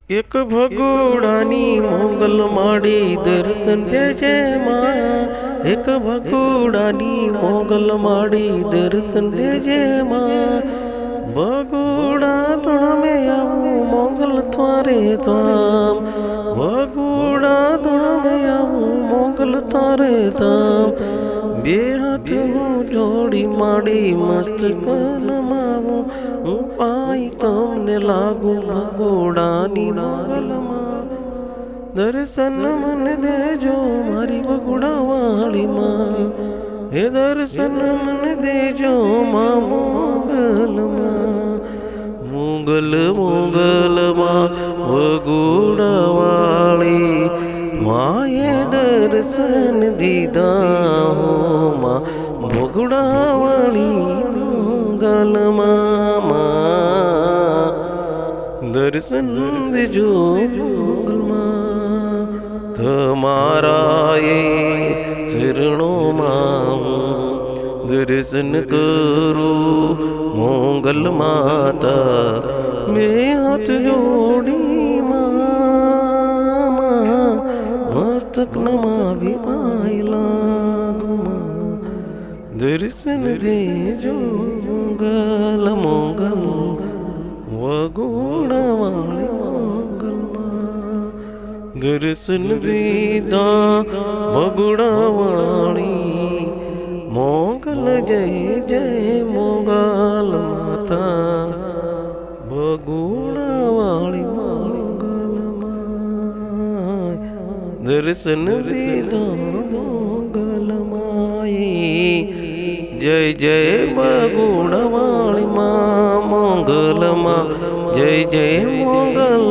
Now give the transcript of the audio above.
એક ભગોડાની મોગલ માડી દર્શન દેજે માં, એક ભગોડાની મોગલ માડી દર્શન દેજે માં. ભગોડા ધામે આવું મોગલ તારે ધામ, ભગોડા ધામે આવું મોગલ તારે ધામ. બે હાથ હું જોડી માડી મસ્તક નમાવું, હું પાઈ તમને લાગુ ભગોડાની મોગલમાં. દર્શન મને દેજો મારી ભગોડાવાળીમાં, હે દર્શન મને દેજો માં મોગલમાં. મોગલ મોગલમાં ભગોડાવાળી માએ દર્શન દીધા હો માં ભગોડાવાળી મોગલમાં. દર્શન દેજો મોગલમાં, તમારા એ શરણોમાં દર્શન કરું મોગલ માતા. મેં હાથ જોડી મસ્તક નમાવી પાય લાગુમાં. દર્શન દેજો મોગલ મોગલ વગોડાવાળી મોગલમાં. દર્શન દીધા ભગોડાવાળી મોગલ. જય જય મોગલ માતા, ભગોડાવાળી મોગલમાં. દર્શન દીધા મોગલમાં. જય જય ભગોડાવાળી માં મોગલમાં, જય જય મોગલ.